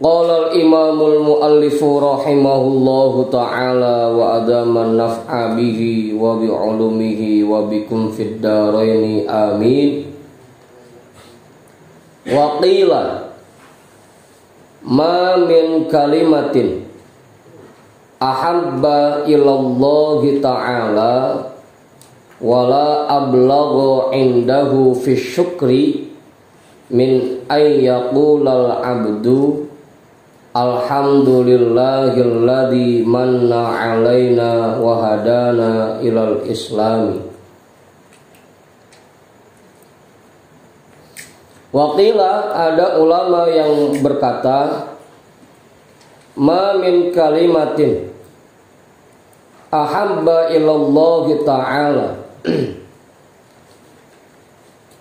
Qala al-imamul muallifu rahimahullahu ta'ala wa adaman naf'a bihi wa bi'ulumihi wa bikum fid daraini amin. Wa qila ma min kalimatin ahabba ilallahi ta'ala wala ablagha indahu fi syukri min ayyaqulal abdu alhamdulillahilladzi manna alaina wa hadana ilal islami. Waqila, ada ulama yang berkata, ma min kalimatin ahabba ilallahi ta'ala,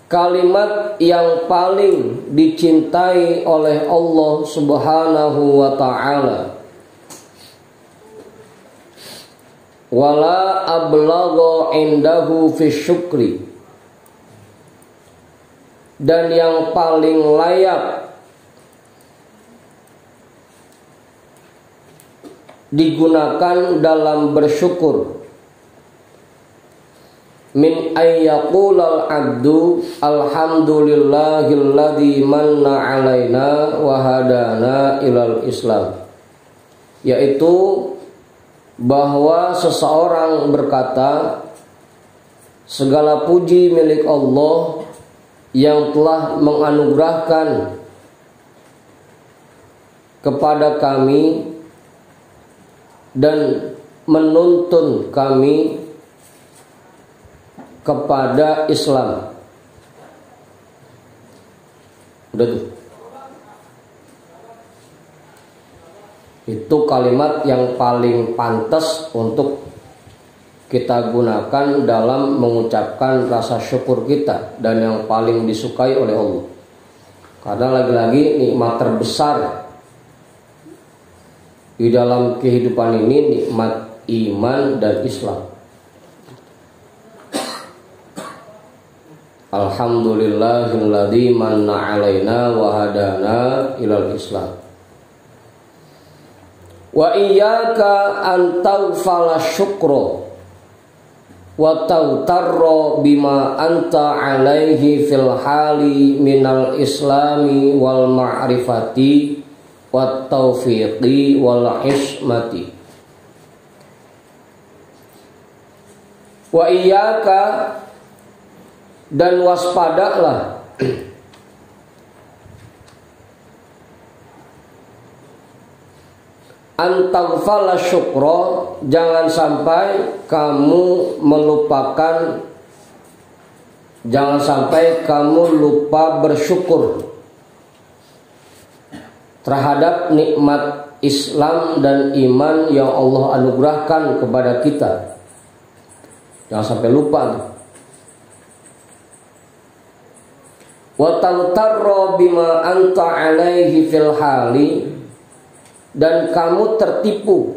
kalimat yang paling dicintai oleh Allah Subhanahu wa ta'ala, wala ablagha indahu fi syukri, dan yang paling layak digunakan dalam bersyukur, min ayyaqulal abdu alhamdulillahilladzi manna alaina wa hadana ilal islam, yaitu bahwa seseorang berkata, segala puji milik Allah yang telah menganugerahkan kepada kami dan menuntun kami kepada Islam. Udah tuh. Itu kalimat yang paling pantas untuk kita gunakan dalam mengucapkan rasa syukur kita dan yang paling disukai oleh Allah. Karena lagi-lagi nikmat terbesar di dalam kehidupan ini nikmat iman dan Islam. Alhamdulillahilladzi manna alaina wa hadana ilal islam. Wa iyyaka an taghfala syukra wa tautarra bima anta alaihi fil hali minal islami wal ma'rifati wat taufiqi wal ismati. Wa iyyaka, dan waspadalah antaghfala syukra, jangan sampai kamu melupakan, jangan sampai kamu lupa bersyukur terhadap nikmat Islam dan iman yang Allah anugerahkan kepada kita. Jangan sampai lupa. Wa tautarra bima anta alaihi fil hali, dan kamu tertipu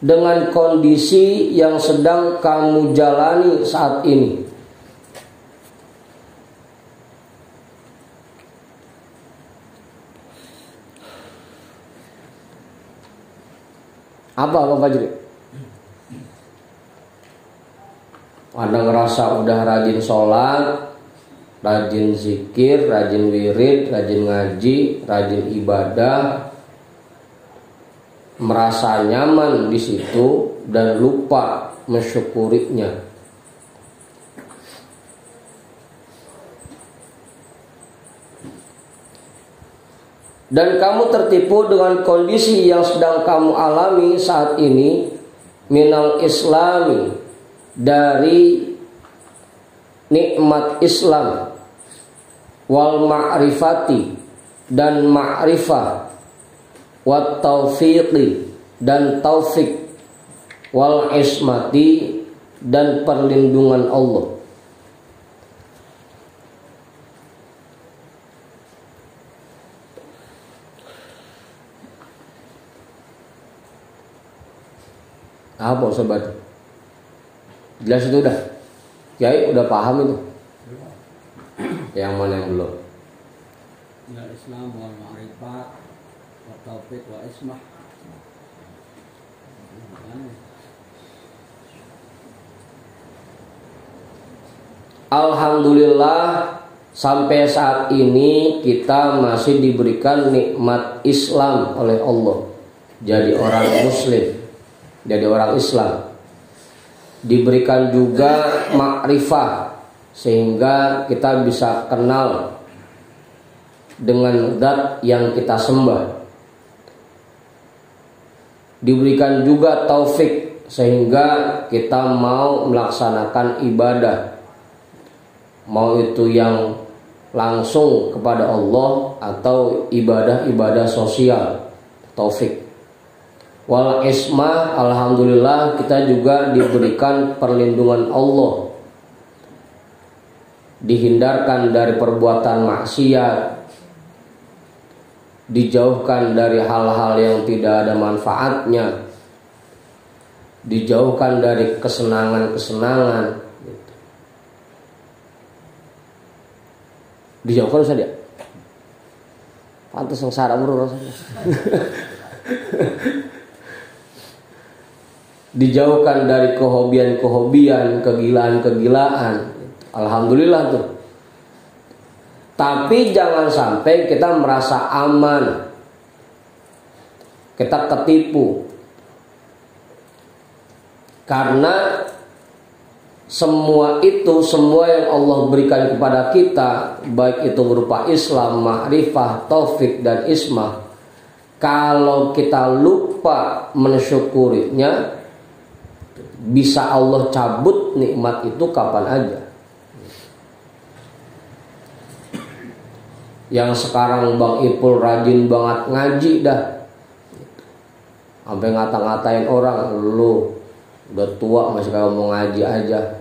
dengan kondisi yang sedang kamu jalani saat ini. Apa Pak Fajri? Anda ngerasa udah rajin sholat, rajin zikir, rajin wirid, rajin ngaji, rajin ibadah, merasa nyaman di situ dan lupa mensyukurinya. Dan kamu tertipu dengan kondisi yang sedang kamu alami saat ini, minal islami, dari nikmat Islam, wal ma'rifati, dan ma'rifah, wat taufiqi, dan taufik, wal ismati, dan perlindungan Allah. Apa sobat? Jelas itu udah? Kiai udah paham itu? Yang mana yang belum? Al Islam wal ma'rifat Taufik wa ismah. Alhamdulillah sampai saat ini kita masih diberikan nikmat Islam oleh Allah. Jadi orang muslim, jadi orang Islam. Diberikan juga makrifah sehingga kita bisa kenal dengan zat yang kita sembah. Diberikan juga taufik sehingga kita mau melaksanakan ibadah, mau itu yang langsung kepada Allah atau ibadah-ibadah sosial, taufik. Wal ismah, alhamdulillah kita juga diberikan perlindungan Allah, dihindarkan dari perbuatan maksiat, dijauhkan dari hal-hal yang tidak ada manfaatnya, dijauhkan dari kesenangan-kesenangan. Dijauhkan saja. Pantas sengsara mulu rasanya. Dijauhkan dari kehobian-kehobian, kegilaan-kegilaan. Alhamdulillah tuh. Tapi jangan sampai kita merasa aman, kita ketipu. Karena semua yang Allah berikan kepada kita, baik itu berupa Islam, ma'rifah, taufik dan ismah, kalau kita lupa mensyukurinya, bisa Allah cabut nikmat itu kapan aja. Yang sekarang Bang Ipul rajin banget ngaji dah, sampai ngata-ngatain orang, lu udah tua masih kagak mau ngaji aja,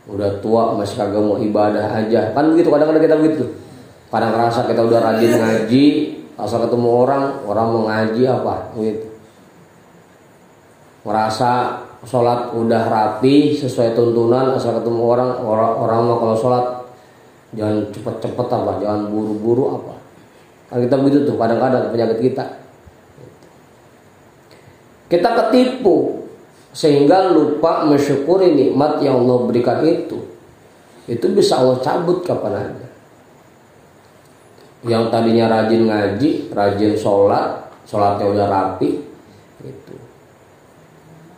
udah tua masih kagak mau ibadah aja. Kan begitu, kadang-kadang kita begitu. Kadang ngerasa kita udah rajin ngaji, asal ketemu orang mau ngaji apa gitu. Merasa sholat udah rapi sesuai tuntunan, asal ketemu orang mah kalau sholat jangan cepet-cepet apa, jangan buru-buru apa. Kan kita begitu tuh kadang-kadang penyakit kita. Kita ketipu sehingga lupa mensyukuri nikmat yang Allah berikan itu. Itu bisa Allah cabut kapan aja. Yang tadinya rajin ngaji, rajin sholatnya udah rapi, itu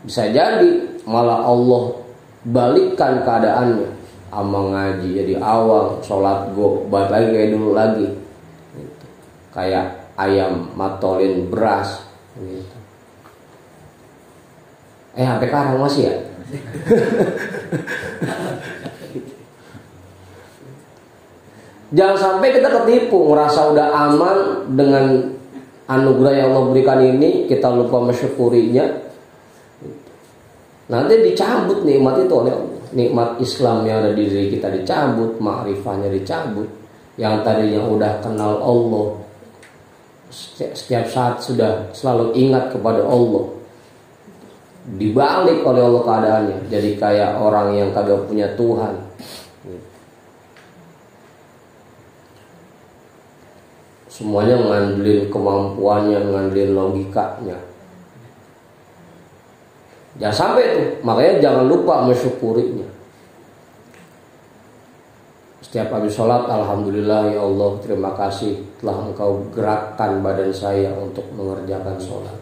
bisa jadi malah Allah balikkan keadaannya, ama ngaji jadi awal, sholat balik lagi kayak dulu lagi, gitu. Kayak ayam matolin beras, gitu. Sampai sekarang masih ya. Jangan sampai kita ketipu, ngerasa udah aman dengan anugerah yang Allah berikan ini, kita lupa mensyukurinya. Nanti dicabut nikmat itu oleh Allah. Nikmat Islam yang ada di diri kita dicabut, ma'rifahnya dicabut. Yang tadinya udah kenal Allah, setiap saat sudah selalu ingat kepada Allah, dibalik oleh Allah keadaannya, jadi kayak orang yang kagak punya Tuhan. Semuanya ngandelin kemampuannya, ngandelin logikanya. Jangan sampai tuh, makanya jangan lupa mensyukurinya. Setiap habis sholat, alhamdulillah ya Allah, terima kasih telah Engkau gerakkan badan saya untuk mengerjakan sholat.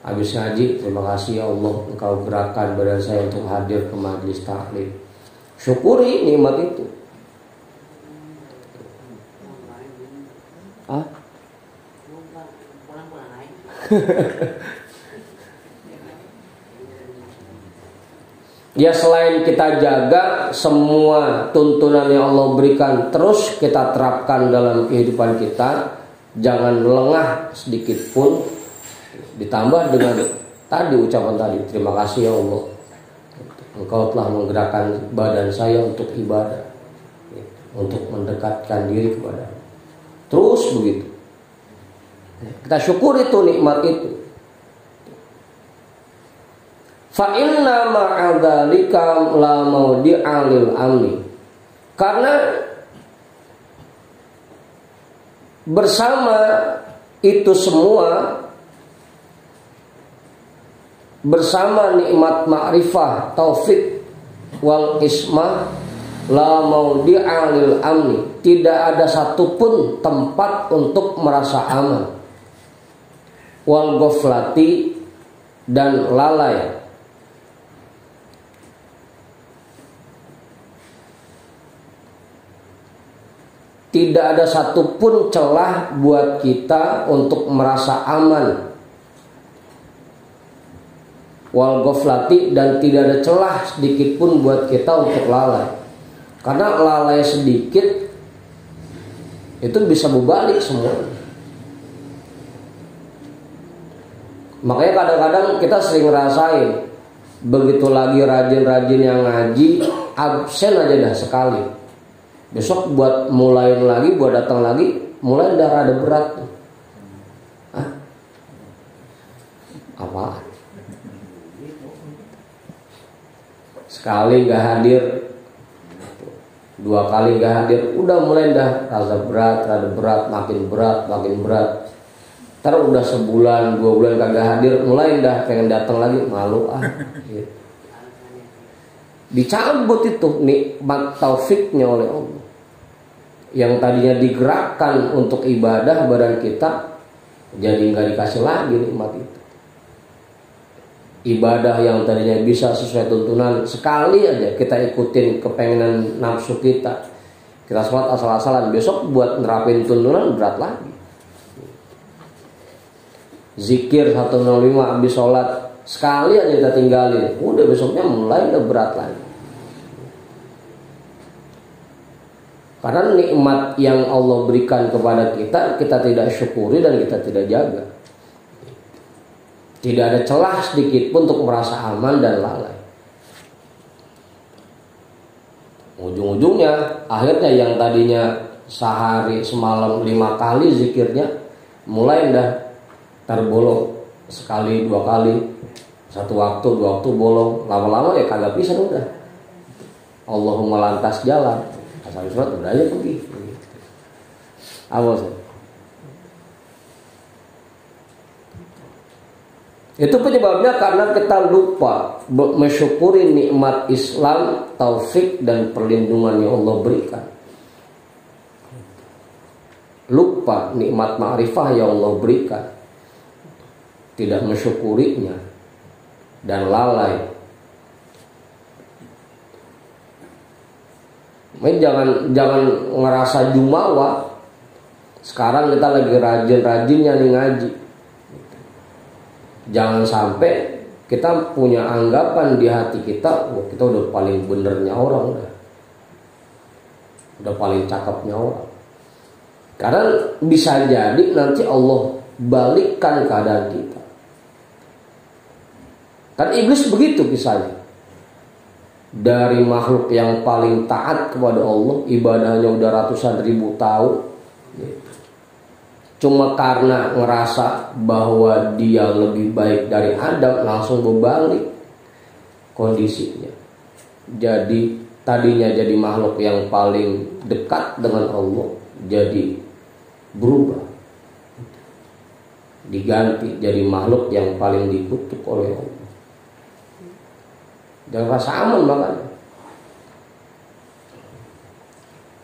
Habis ngaji, terima kasih ya Allah, Engkau gerakkan badan saya untuk hadir ke majelis taklim. Syukuri nikmat itu. Ya, selain kita jaga semua tuntunan yang Allah berikan, terus kita terapkan dalam kehidupan kita, jangan lengah sedikit pun. Ditambah dengan tadi ucapan tadi, terima kasih ya Allah, Engkau telah menggerakkan badan saya untuk ibadah, untuk mendekatkan diri kepada. Terus begitu. Kita syukuri itu nikmat itu. Fa inna ma'adzalika la maudi'a lil amni. Karena Bersama itu semua, bersama nikmat ma'rifah, taufik wal ismah, la maudi'a lil amni, tidak ada satupun tempat untuk merasa aman, wal ghaflati, dan lalai. Tidak ada satupun celah buat kita untuk merasa aman, wal ghaflati, dan tidak ada celah sedikit pun buat kita untuk lalai. Karena lalai sedikit itu bisa berbalik semua. Makanya kadang-kadang kita sering ngerasain, begitu lagi rajin-rajin yang ngaji, absen aja dah sekali. Besok buat mulain lagi, buat datang lagi, mulai udah rada berat. Hah? Apaan? Sekali gak hadir, 2 kali gak hadir, udah mulai dah rada berat, makin berat. Ntar udah sebulan, 2 bulan kagak hadir, mulai dah pengen datang lagi, malu gitu. Dicabut itu nikmat taufiknya oleh Allah. Yang tadinya digerakkan untuk ibadah badan kita, jadi nggak dikasih lagi nikmat itu. Ibadah yang tadinya bisa sesuai tuntunan, sekali aja kita ikutin kepengenan nafsu kita sholat asal-asalan, besok buat nerapin tuntunan berat lagi. Zikir 105 habis sholat, sekali aja kita tinggalin, udah besoknya mulai udah berat lagi. Karena nikmat yang Allah berikan kepada kita, kita tidak syukuri dan kita tidak jaga. Tidak ada celah sedikit pun untuk merasa aman dan lalai. Ujung-ujungnya, akhirnya yang tadinya sehari semalam 5 kali zikirnya, mulai dah terbolong sekali 2 kali, 1 waktu 2 waktu bolong, lama-lama ya kagak bisa udah. Allahumma lantas jalan. Asal surat udah aja pergi. Apa sih? Itu penyebabnya karena kita lupa mensyukuri nikmat Islam, taufik dan perlindungan yang Allah berikan. Lupa nikmat ma'rifah yang Allah berikan, tidak mensyukurinya dan lalai. Jangan ngerasa jumawa. Sekarang kita lagi rajin-rajinnya nih ngaji. Jangan sampai kita punya anggapan di hati kita, kita udah paling benernya orang, udah paling cakepnya orang. Karena bisa jadi nanti Allah balikkan keadaan kita. Kan iblis begitu kisahnya. Dari makhluk yang paling taat kepada Allah, ibadahnya udah ratusan ribu tahun, cuma karena ngerasa bahwa dia lebih baik dari Adam, langsung berbalik kondisinya. Jadi tadinya jadi makhluk yang paling dekat dengan Allah, jadi berubah, diganti jadi makhluk yang paling dikutuk oleh Allah. Jangan rasa aman makanya.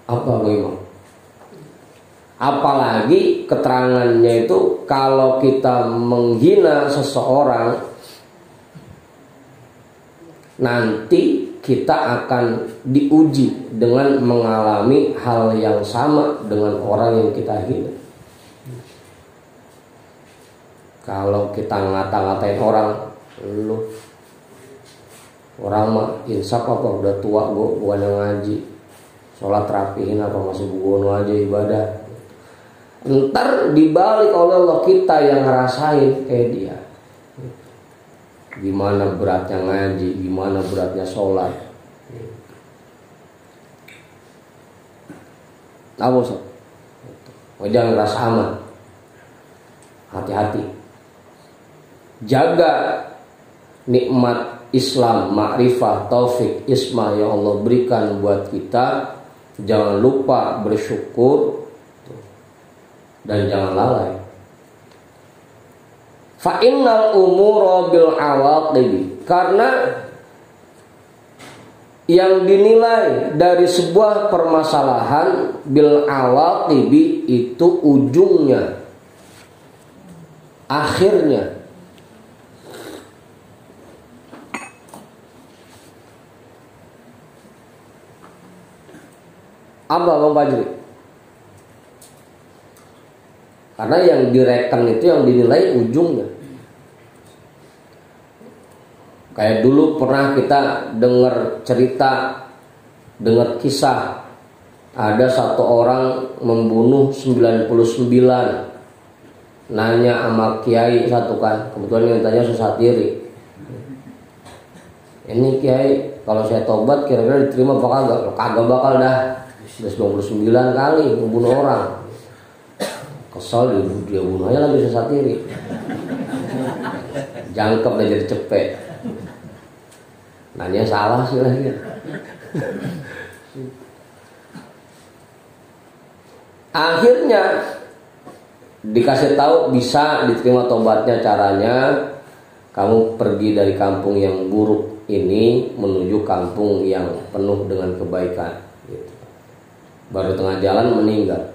Apa memang? Apalagi keterangannya itu kalau kita menghina seseorang, nanti kita akan diuji dengan mengalami hal yang sama dengan orang yang kita hina. Kalau kita ngata-ngatain orang, lu orang mah insaf apa udah tua gua yang ngaji, sholat rapihin apa masih bugono aja ibadah. Ntar dibalik oleh Allah kita yang ngerasain kayak dia. Gimana beratnya ngaji, gimana beratnya sholat. Apa so? Jangan ngerasa aman. Hati-hati. Jaga nikmat Islam, ma'rifah, taufik, ismah yang Allah berikan buat kita. Jangan lupa bersyukur. dan jangan lalai. Fa innal umura bil awaqib, karena yang dinilai dari sebuah permasalahan bil awaqib itu ujungnya, akhirnya. Apa Bang Fajri? Karena yang direken itu yang dinilai ujungnya. Kayak dulu pernah kita dengar cerita, dengar kisah, ada satu orang membunuh 99. Nanya sama kiai satu kan, kebetulan yang tanya susah diri. Ini kiai, kalau saya tobat kira-kira diterima apa kagak? Kagak bakal dah. Sudah 29 kali membunuh orang. Kesel dia bunuh aja lagi susah diri. Jangkep dan jadi cepet. Nanya salah sih lagi. Akhirnya dikasih tahu bisa diterima tobatnya, caranya kamu pergi dari kampung yang buruk ini menuju kampung yang penuh dengan kebaikan. Baru tengah jalan meninggal,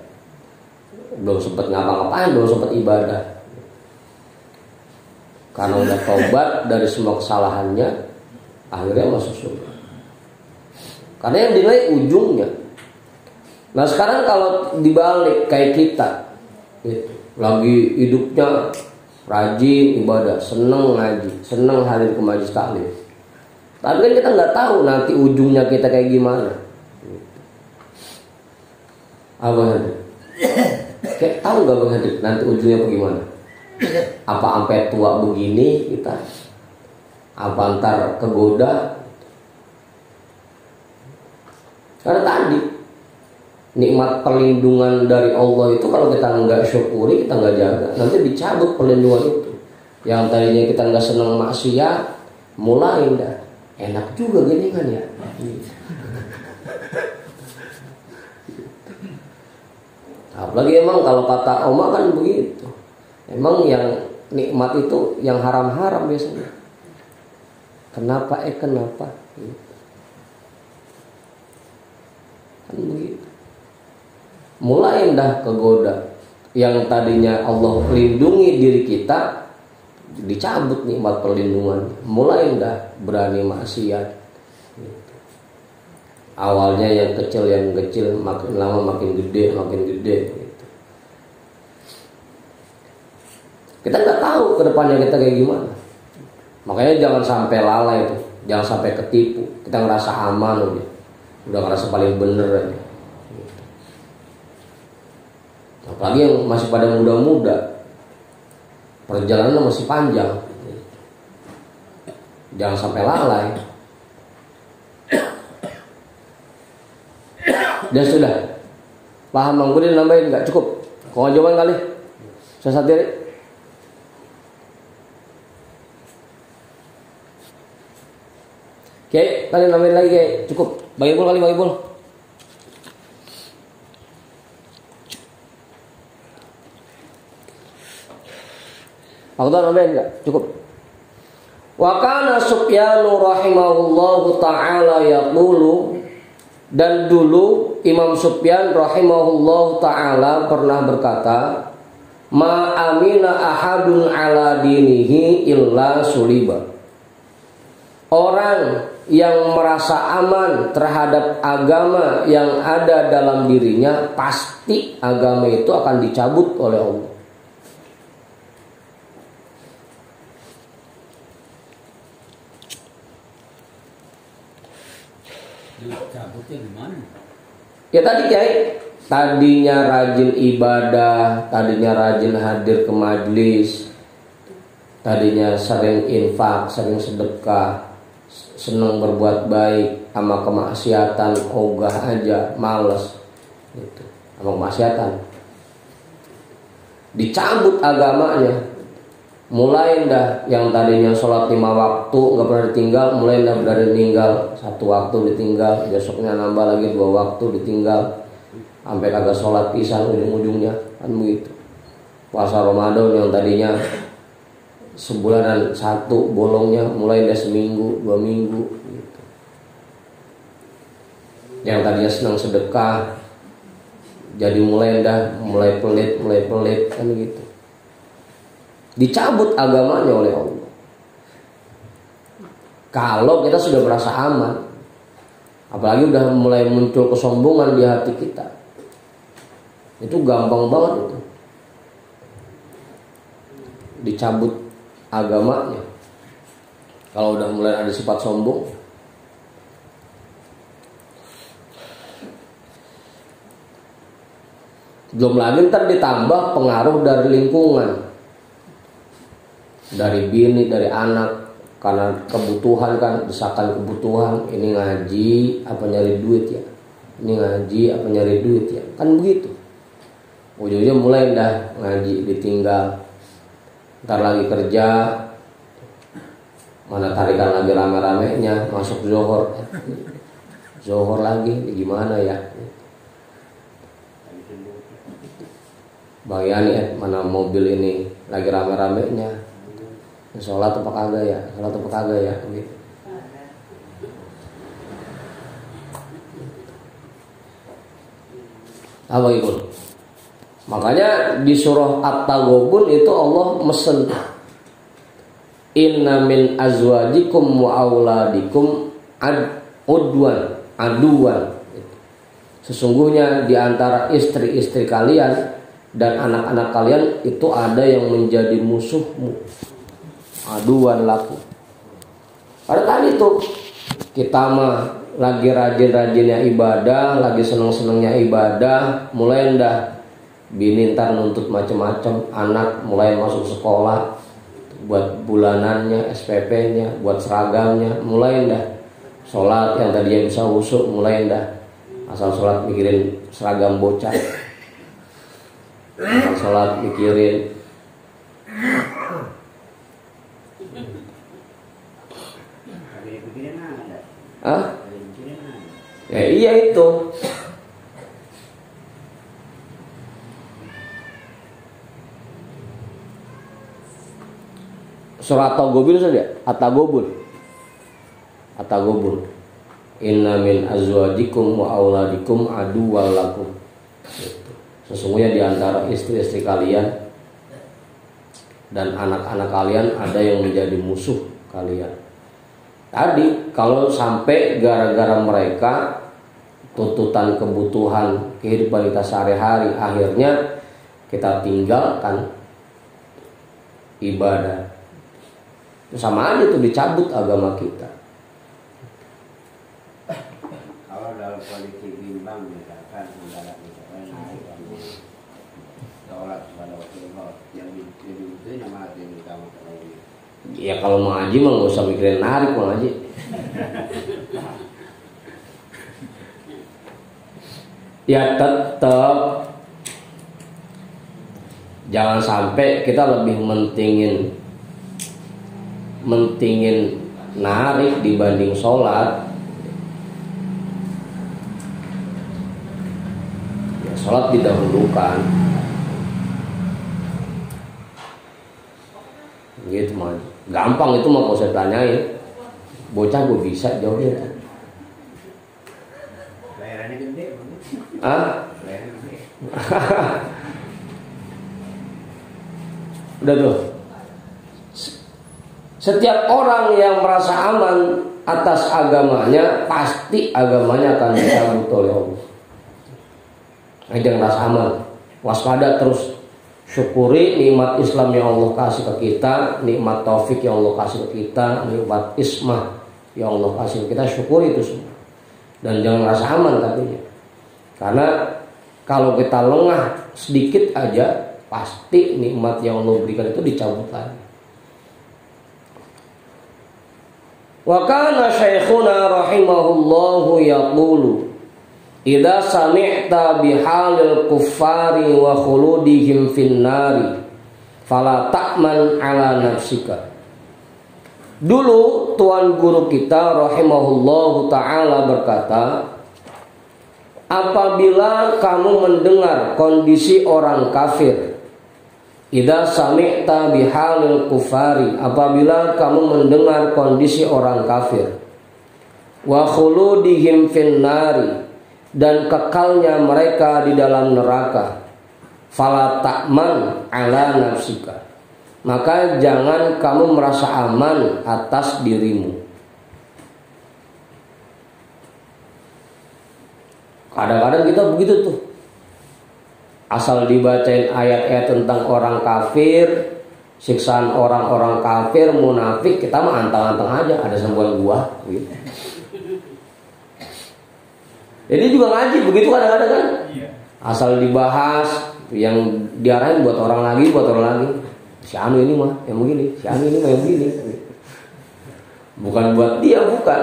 belum sempat ngapa-ngapain, belum sempat ibadah, karena udah tobat dari semua kesalahannya, akhirnya masuk surga. Karena yang dinilai ujungnya. Nah sekarang kalau dibalik kayak kita, gitu, lagi hidupnya rajin ibadah, seneng ngaji, seneng hadir ke majelis taklim, tapi kan kita nggak tahu nanti ujungnya kita kayak gimana. Abang Hadir, kayak tahu gak Bang Hadir nanti ujungnya bagaimana? Apa sampai tua begini kita? Apa ntar kegoda? Karena tadi nikmat perlindungan dari Allah itu kalau kita nggak syukuri, kita nggak jaga, nanti dicabut perlindungan itu. Yang tadinya kita nggak senang maksiat, mulai dah enak juga gini kan ya. Apalagi emang kalau kata Oma kan begitu. Emang yang nikmat itu yang haram-haram biasanya. Kenapa? Kenapa? Kan begitu. Mulai dah kegoda. Yang tadinya Allah lindungi diri kita, dicabut nikmat perlindungan. Mulai dah berani maksiat. Awalnya yang kecil, makin lama makin gede gitu. Kita nggak tahu kedepannya kita kayak gimana. Makanya jangan sampai lalai tuh, jangan sampai ketipu. Kita ngerasa aman udah ngerasa paling bener aja. Apalagi yang masih pada muda-muda, perjalanan masih panjang. Jangan sampai lalai. Dan sudah paham Bang Budi, nambahin nggak cukup? Kau jawaban kali? Saya sadari. Oke, kalian nambahin lagi kayak cukup. Bagi pul kali, bagi pul. Aku tahu nambahin nggak? Cukup. Wa kana Sufyanu rahimahullahu ta'ala yaqulu, dan dulu Imam Sufyan rahimahullah ta'ala pernah berkata, ma amina ahadun ala dinihi illa suliba. Orang yang merasa aman terhadap agama yang ada dalam dirinya, pasti agama itu akan dicabut oleh Allah. Cabutnya gimana? Ya tadi Kiai, tadinya rajin ibadah, tadinya rajin hadir ke majelis, tadinya sering infak, sering sedekah, senang berbuat baik, sama kemaksiatan ogah aja, males gitu, sama kemaksiatan. Dicabut agamanya. Mulai dah yang tadinya sholat 5 waktu nggak pernah ditinggal, mulai dah berada ditinggal 1 waktu ditinggal, besoknya nambah lagi 2 waktu ditinggal, sampai kagak sholat pisan ujung-ujungnya kan begitu. Puasa Ramadan yang tadinya sebulanan satu bolongnya mulai dari seminggu 2 minggu gitu. Yang tadinya senang sedekah jadi mulai pelit kan gitu. Dicabut agamanya oleh Allah. Kalau kita sudah merasa aman, apalagi udah mulai muncul kesombongan di hati kita, itu gampang banget itu dicabut agamanya. Kalau udah mulai ada sifat sombong, belum lagi ntar ditambah pengaruh dari lingkungan, dari bini, dari anak, karena kebutuhan kan, desakan kebutuhan. Ini ngaji apa nyari duit ya, ini ngaji apa nyari duit ya, kan begitu. Ujungnya mulai dah ngaji ditinggal, ntar lagi kerja, mana tarikan lagi rame-ramenya, masuk zohor lagi, gimana ya? Bang Yani, mana mobil ini lagi rame-ramenya, sholat apa kagak ya, gitu. Apa itu? Makanya di surah At-Taghabun itu Allah mesen, inna min azwajikum wa auladikum aduan. Sesungguhnya di antara istri-istri kalian dan anak-anak kalian itu ada yang menjadi musuhmu. Aduan laku. Karena tadi tuh kita mah lagi rajin-rajinnya ibadah, lagi seneng-senengnya ibadah, mulai ndah bini ntar nuntut macem-macem, anak mulai masuk sekolah, buat bulanannya, SPP-nya, buat seragamnya, mulai ndah sholat yang tadinya bisa wusuk, mulai ndah asal sholat mikirin seragam bocah, asal sholat mikirin ya iya itu. Surah At-Taghabun saja, At-Taghabun. Inna min azwajikum wa auladikum aduwwal lakum. Sesungguhnya di antara istri-istri kalian dan anak-anak kalian ada yang menjadi musuh kalian. Tadi kalau sampai gara-gara mereka tuntutan kebutuhan kehidupan kita sehari-hari, akhirnya kita tinggalkan ibadah, sama aja tuh dicabut agama kita. Kalau dalam kondisi bimbang misalkan antara naik sholat pada waktu yang itu nama yang utama lagi. Ya kalau mau ngaji mah nggak usah mikirin narik mau ngaji. Ya tetap jangan sampai kita lebih mentingin narik dibanding sholat. Ya, sholat didahulukan. Gitu mah. Gampang itu mah kalau saya tanyain. Bocah gue bisa jawabnya. Bayarannya gede. Bayarannya gede. Udah tuh. Setiap orang yang merasa aman atas agamanya, pasti agamanya akan dicabut oleh Allah. Jangan rasa aman, waspada terus. Syukuri nikmat Islam yang Allah kasih ke kita, nikmat taufik yang Allah kasih ke kita, nikmat ismah yang Allah kasih ke kita, syukuri itu semua. Dan jangan rasa aman katanya. Karena kalau kita lengah sedikit aja, pasti nikmat yang Allah berikan itu dicabut lagi. Wa kana syekhuna rahimahullahu yaqulu idza sami'ta bihalil kuffari wa khuludihim finnari fala ta'man ala nafsika. Dulu tuan guru kita rahimahullahu ta'ala berkata, apabila kamu mendengar kondisi orang kafir, idza sami'ta bihalil kufari, apabila kamu mendengar kondisi orang kafir, wa khuludihim finnari, dan kekalnya mereka di dalam neraka, fala ta'man ala nafsika, maka jangan kamu merasa aman atas dirimu. Kadang-kadang kita begitu tuh, asal dibacain ayat-ayat tentang orang kafir, siksaan orang-orang kafir, munafik, kita mah antang-antang aja, ada sembuhan gua gitu. Jadi juga ngaji begitu kadang-kadang kan, asal dibahas, yang diarahin buat orang lagi, si anu ini mah yang begini, si anu ini mah yang begini, bukan buat dia, bukan.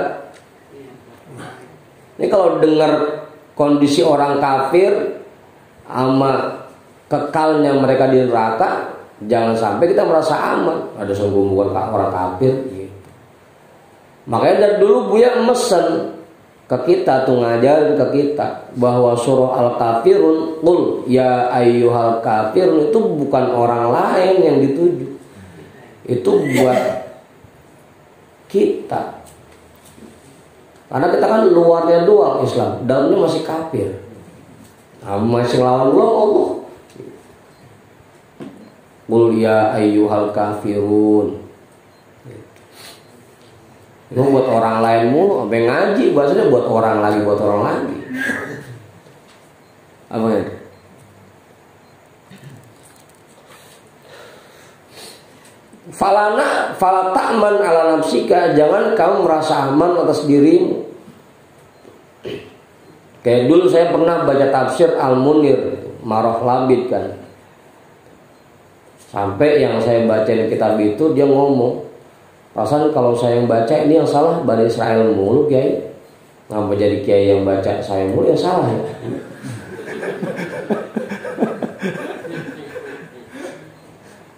Ini kalau dengar kondisi orang kafir sama kekalnya mereka di neraka, jangan sampai kita merasa aman, ada sungguh bukan orang kafir gitu. Makanya dari dulu Buya mesen ke kita tuh, ngajarin ke kita bahwa surah Al-Kafirun, qul ya ayyuhal kafirun, itu bukan orang lain yang dituju, itu buat kita. Karena kita kan luarnya doang Islam, dalamnya masih kafir, masih lawan Allah. Qul ya ayyuhal kafirun, itu buat orang lain mulu, sampai ngaji bahasanya buat orang lagi. Apa ya? Fala ta'man ala nafsika, jangan kamu merasa aman atas dirimu. Kayak dulu saya pernah baca tafsir Al-Munir, Maroh Labid kan. Sampai yang saya bacain kitab itu dia ngomong, perasaan kalau saya yang baca ini yang salah Bani Israel mulu Kiai. Ngapa jadi Kiai yang baca saya mulu yang salah ya?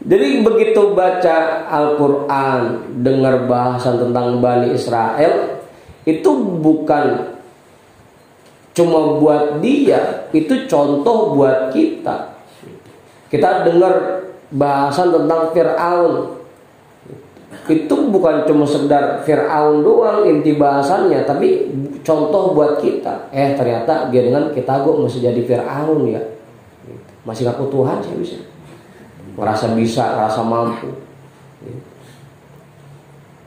Jadi begitu baca Al-Quran, dengar bahasan tentang Bani Israel, itu bukan cuma buat dia, itu contoh buat kita. Kita dengar bahasan tentang Fir'aun, itu bukan cuma sekedar Fir'aun doang inti bahasannya, tapi contoh buat kita. Ternyata dia dengan kita gue masih jadi Fir'aun ya, masih ngaku Tuhan saya bisa, merasa bisa, merasa mampu.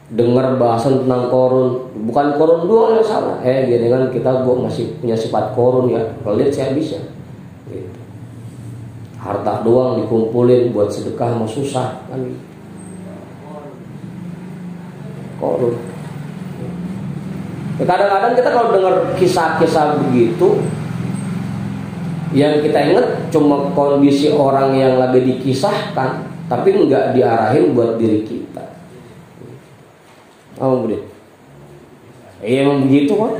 Dengar bahasan tentang korun, bukan korun doang yang salah. Dia dengan kita gue masih punya sifat korun ya, kalau lihat saya bisa. Harta doang dikumpulin buat sedekah mau susah kan. Korun. Kadang-kadang kita kalau dengar kisah-kisah begitu, yang kita ingat cuma kondisi orang yang lagi dikisahkan, tapi nggak diarahin buat diri kita. Oh begitu. Emang begitu kan?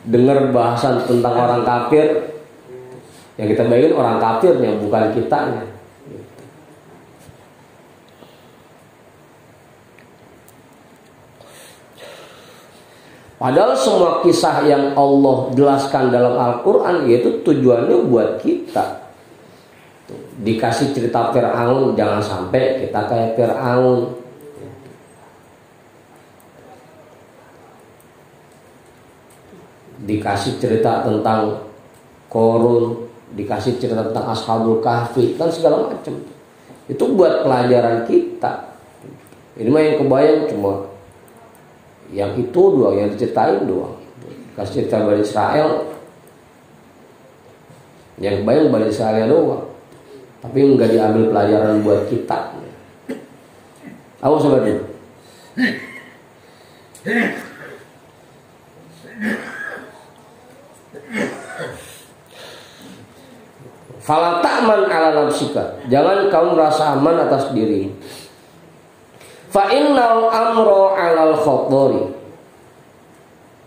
Dengar bahasan tentang orang kafir, yang kita bayangin orang kafirnya, bukan kitanya. Padahal semua kisah yang Allah jelaskan dalam Al-Quran itu tujuannya buat kita. Dikasih cerita Fir'aun, jangan sampai kita kayak Fir'aun. Dikasih cerita tentang Korun, dikasih cerita tentang Ashabul Kahfi, kan segala macam. Itu buat pelajaran kita. Ini mah yang kebayang cuma yang itu doang, yang diceritain doang. Kasih cerita Bani Israel, yang kebayang Bani Israel doang, tapi enggak diambil pelajaran buat kita. Awas sobat dulu. Fala ta'man ala nafsika, jangan kamu merasa aman atas diri. Fa innal amra 'alal khatari,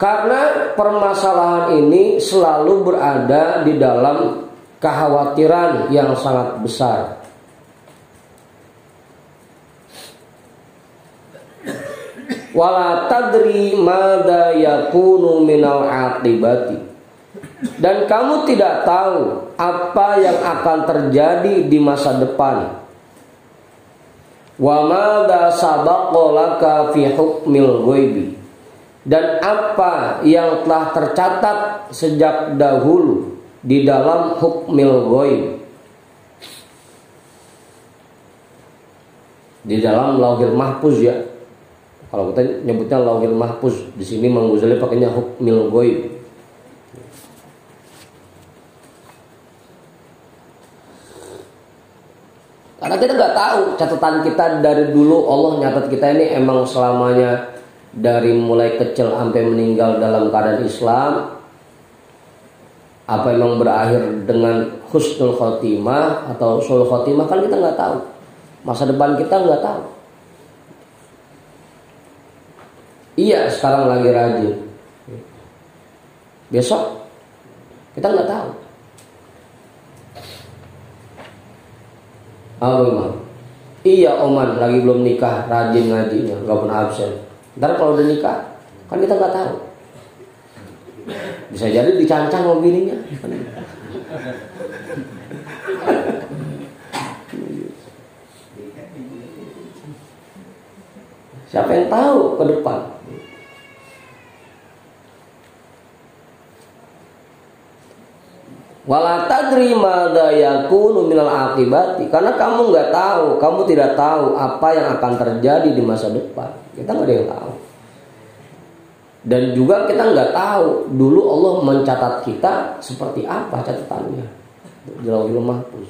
karena permasalahan ini selalu berada di dalam kekhawatiran yang sangat besar. Wala tadri madza yakunu minal aqibati. Dan kamu tidak tahu apa yang akan terjadi di masa depan. Wa madza sabaqa laka fi hukmil ghaibi. Dan apa yang telah tercatat sejak dahulu di dalam hukmil ghaib, di dalam lauhil mahfuz ya. Kalau kita nyebutnya lauhil mahfuz, di sini Imam Ghazali pakainya hukmil ghaib. Karena kita nggak tahu catatan kita dari dulu. Allah nyatat kita ini emang selamanya dari mulai kecil sampai meninggal dalam keadaan Islam. Apa emang berakhir dengan husnul khotimah atau sul khotimah, kan kita nggak tahu. Masa depan kita nggak tahu. Iya, sekarang lagi rajin. Besok kita nggak tahu. Iya, Oman lagi belum nikah, rajin ngajinya, nggak pernah absen. Ntar kalau udah nikah, kan kita nggak tahu. Bisa jadi dicancang sama bininya. Siapa yang tahu ke depan? Wala tadri madza yakunu minal aqibati. Karena kamu nggak tahu, kamu tidak tahu apa yang akan terjadi di masa depan. Kita nggak ada yang tahu. Dan juga kita nggak tahu dulu Allah mencatat kita seperti apa catatannya di Lauhul Mahfuz.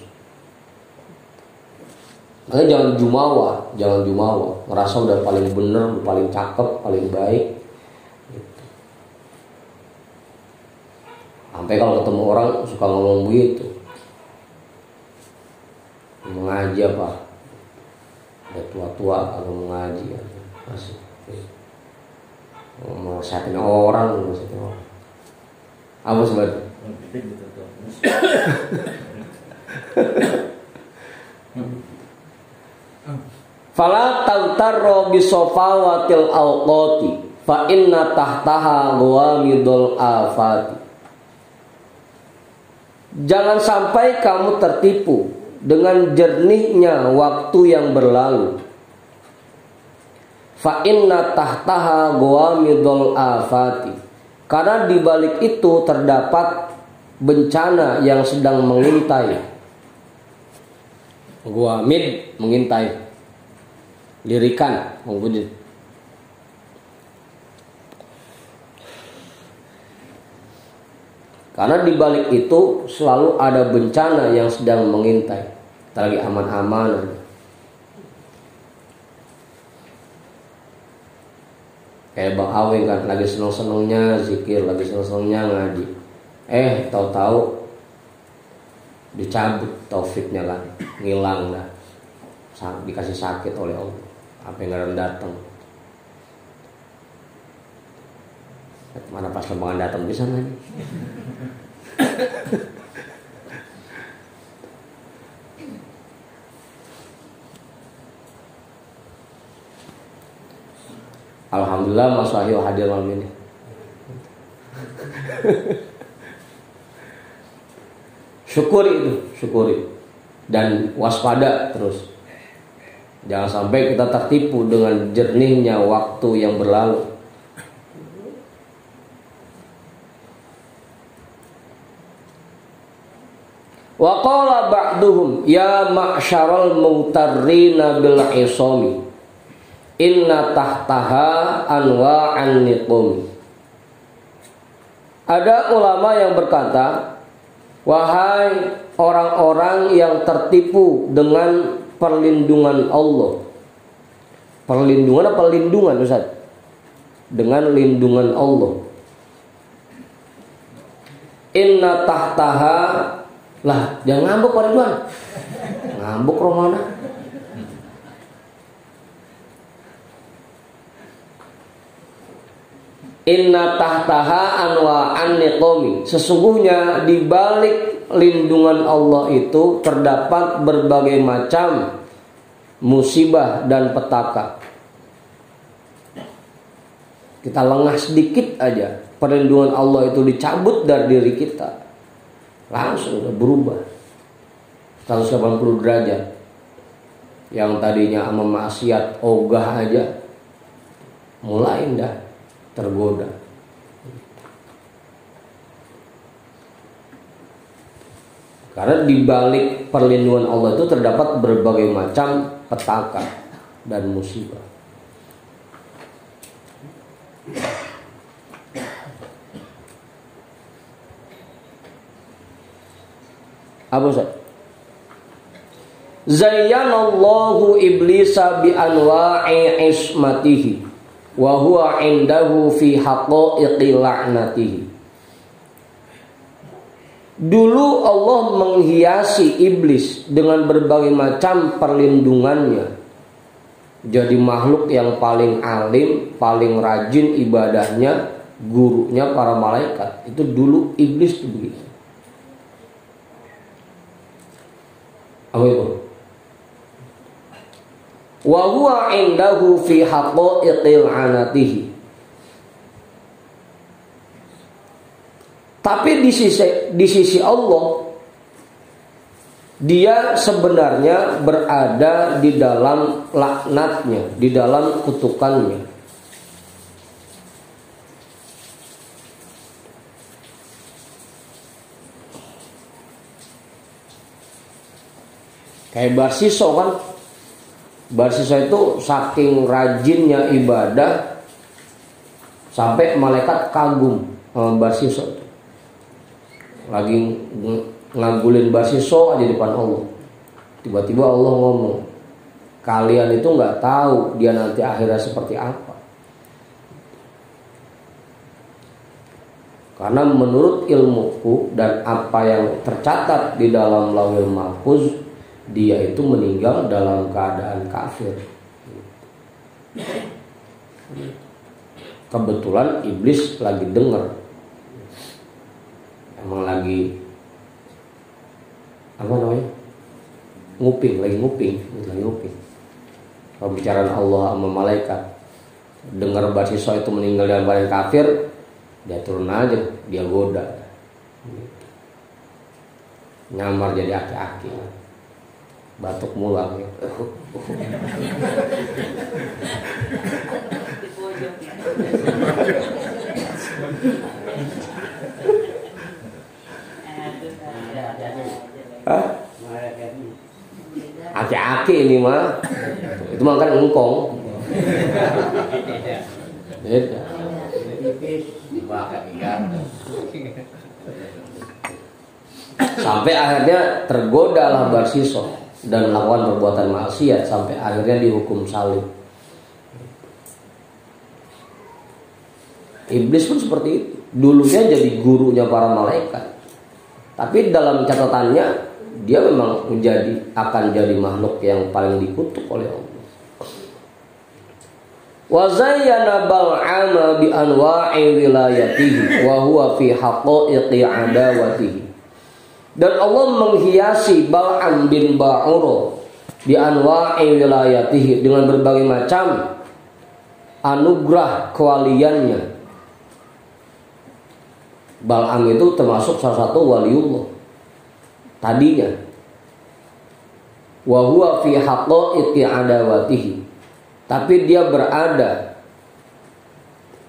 Makanya jangan jumawa, ngerasa udah paling bener, paling cakep, paling baik. Sampai kalau ketemu orang suka ngomong begitu, mengaji apa? Ada tua-tua kalau mengaji masih mau sehatin orang, apa sebenarnya? Fala tagtarra bisafawatil awqati fa inna tahtaha ghamidul afati. Jangan sampai kamu tertipu dengan jernihnya waktu yang berlalu. Fa inna tahtaha ghamidul afati. Karena di balik itu terdapat bencana yang sedang mengintai. Ghamid mengintai. Lirikan, menggunit. Karena di balik itu selalu ada bencana yang sedang mengintai. Kita lagi aman-aman. Kayak Bang Awe kan lagi seneng-senengnya zikir, lagi seneng-senengnya ngaji. Tahu-tahu dicabut taufiknya kan, ngilang dah. Dikasih sakit oleh Allah. Apa yang datang? Mana pas lembangan datang bisa nih? Alhamdulillah Mas Wahyu hadir malam ini. Syukuri dan waspada terus. Jangan sampai kita tertipu dengan jernihnya waktu yang berlalu. Wa qala ba'duhum ya ma'syaral mutarrina bil isami inna tahtaha anwa'an niqum. Ada ulama yang berkata, wahai orang-orang yang tertipu dengan perlindungan Allah. Perlindungan apa lindungan Ustaz? Dengan lindungan Allah. Inna tahtaha. Lah, jangan ngambek Pak Ridwan. Ngambek Romana. Inna tahtaha anwa'an niqami. Sesungguhnya di balik lindungan Allah itu terdapat berbagai macam musibah dan petaka. kita lengah sedikit aja, perlindungan Allah itu dicabut dari diri kita, langsung udah berubah 180 derajat. Yang tadinya sama maksiat ogah aja mulai dah tergoda. Karena di balik perlindungan Allah itu terdapat berbagai macam petaka dan musibah. Apa Ustaz? Zayyanallahu iblisa bi anwa'i ismatihi wa huwa indahu fi haqa'iqi la'natihi. Dulu Allah menghiasi iblis dengan berbagai macam perlindungannya. Jadi makhluk yang paling alim, paling rajin ibadahnya, gurunya para malaikat. Itu dulu iblis itu begitu. Apa itu? Wa huwa indahu fi haqa'iqil anatihi. Tapi di sisi Allah, dia sebenarnya berada di dalam laknatnya, di dalam kutukannya. Kayak Barsiso kan, Barsiso itu saking rajinnya ibadah sampai malaikat kagum sama Barsiso. Lagi ngagulin Barsiso aja di depan Allah, tiba-tiba Allah ngomong, kalian itu nggak tahu dia nanti akhirnya seperti apa. Karena menurut ilmuku dan apa yang tercatat di dalam Lauhul Mahfuz, dia itu meninggal dalam keadaan kafir. Kebetulan iblis lagi dengar, emang lagi apa namanya, lagi nguping. Pembicaraan Allah sama malaikat, dengar Barsiso itu meninggal dalam keadaan kafir, dia turun aja, dia goda, nyamar jadi aki-aki, batuk mulang ya. Aki-aki ini mah, itu mah kan engkong. Beda. Sampai akhirnya tergodalah Barsiso dan melakukan perbuatan maksiat sampai akhirnya dihukum salib. Iblis pun seperti itu. Dulunya jadi gurunya para malaikat, tapi dalam catatannya dia memang akan jadi makhluk yang paling dikutuk oleh Allah. Wa zayyana bal'ama bi anwa'i wilayatihi wa huwa fi haqa'iqi adawatihi. Dan Allah menghiasi Bal'am bin Ba'ura bi anwa'i wilayatihi dengan berbagai macam anugerah kewaliannya. Bal'am itu termasuk salah satu waliullah tadinya. Wa huwa fi haqa'iqi adawatihi. Tapi dia berada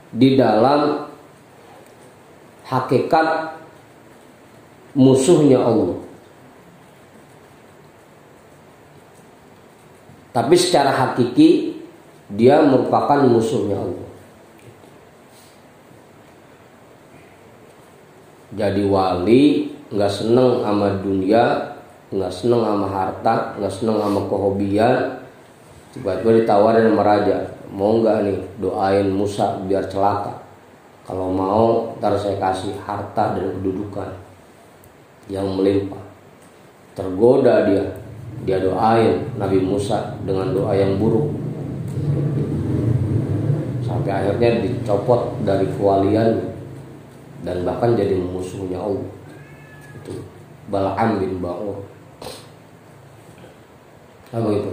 di dalam hakikat musuhnya Allah. Tapi secara hakiki dia merupakan musuhnya Allah. Jadi wali nggak seneng sama dunia, nggak seneng sama harta, nggak seneng sama kehobian. Tiba-tiba ditawarin sama raja, mau nggak nih doain Musa biar celaka? Kalau mau, ntar saya kasih harta dan kedudukan yang melimpah. Tergoda dia doain Nabi Musa dengan doa yang buruk, sampai akhirnya dicopot dari kewalian dan bahkan jadi musuhnya Allah. Itu Bal'am bin Ba'ur. Apa itu?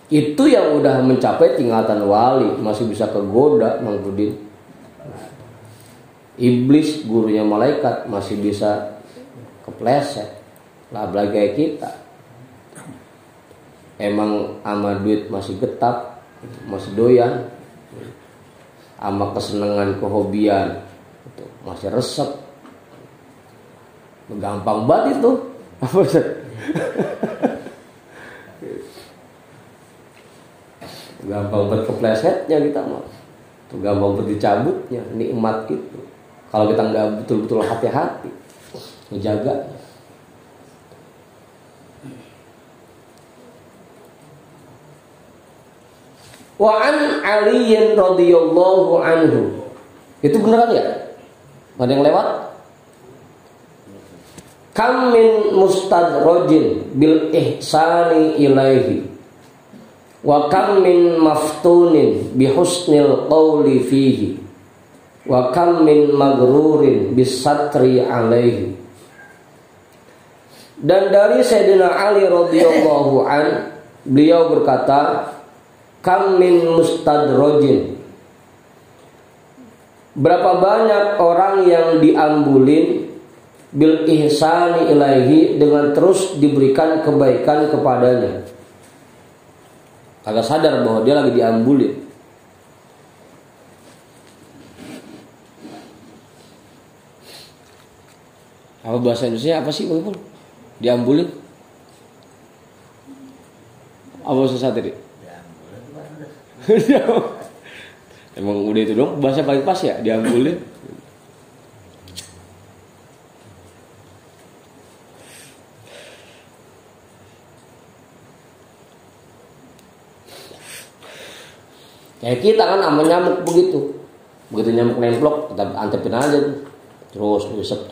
Itu yang udah mencapai tingkatan wali, masih bisa kegoda Mang Budin. Iblis gurunya malaikat masih bisa kepleset. Lah apalagi kayak kita. Emang ama duit masih getap, masih doyan. Ama kesenangan kehobian itu masih resep. Gampang banget itu. Apa sih? Gampang banget keplesetnya kita mah. Tuh gampang banget dicabutnya nikmat itu. Kalau kita nggak betul-betul hati-hati menjaga. Wa an Ali radhiyallahu anhu. Itu beneran ya? Ada yang lewat? Kam min mustadrajin bil ihsani ilaihi wa kam min maftunin bi husnil qawli fihi wa kam min magrurin bis satri alaihi. Dan dari Sayyidina Ali radhiyallahu an, beliau berkata, kam min mustadrajin, berapa banyak orang yang diambulin bil ihsani ilaihi, dengan terus diberikan kebaikan kepadanya. Agak sadar bahwa dia lagi diambulin. Apa bahasa Indonesia apa sih Bang? Diambulin? Apa susah tadi? Emang udah itu dong bahasa paling pas ya, diambulin. Kayak kita kan sama nyamuk begitu. Begitu nyamuk nemplok, kita antepin aja tuh. Terus wisep.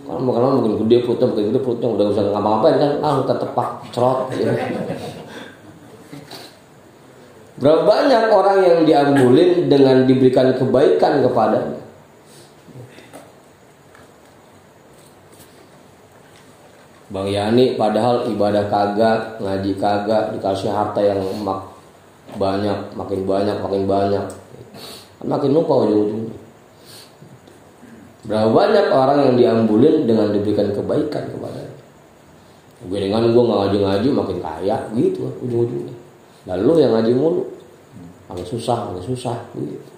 Kalau makin gede perutnya udah usah ngapa-ngapain kan, kita tepak, cerot gitu. Berapa banyak orang yang diambulin dengan diberikan kebaikan kepadanya. Bang Yani padahal ibadah kagak, ngaji kagak, dikasih harta yang makin banyak, makin lupa ujung-ujungnya. Berapa banyak orang yang diambulin dengan diberikan kebaikan kepadanya. Gue dengan gue nggak ngaji makin kaya gitu ujung-ujungnya. Lalu yang ngaji mulu makin susah gitu.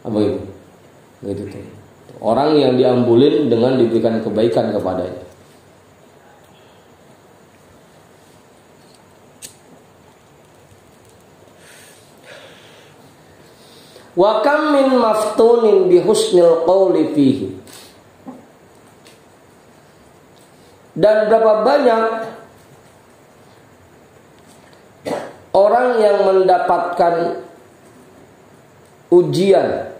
Apa itu? Gitu tuh. Orang yang diambulin dengan diberikan kebaikan kepadanya. Wa kam min maftunin bi husnil qawli fihi. Dan berapa banyak orang yang mendapatkan ujian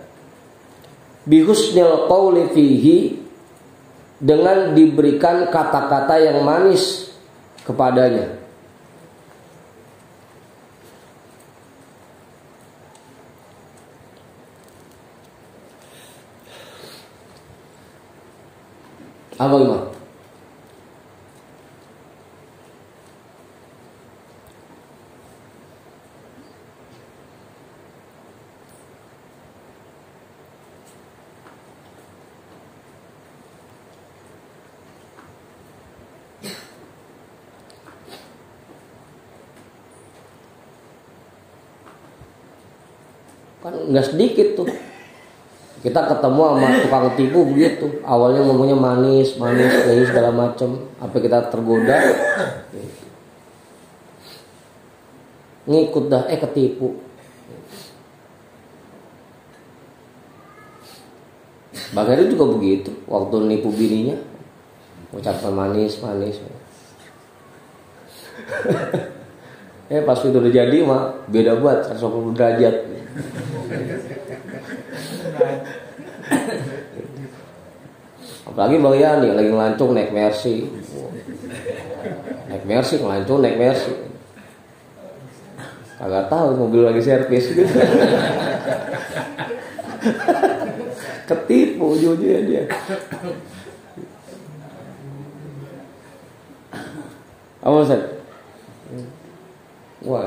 bi husnil qawli fihi, dengan diberikan kata-kata yang manis kepadanya. Apa gimana? Kan nggak sedikit tuh. Kita ketemu sama tukang tipu begitu. Awalnya ngomongnya manis, segala macam. Apa kita tergoda? Ngikut dah, ketipu. Bang Heri juga begitu. Waktu nipu bininya, ucapan manis. Pas itu udah jadi mah beda buat 180 derajat. Apalagi Bang Yani lagi ngelancung naik Mercy. Ngelancung naik Mercy. Kagak tahu mobil lagi servis gitu. Ketipu ujung-ujungnya dia. Apa Ustaz? Wah,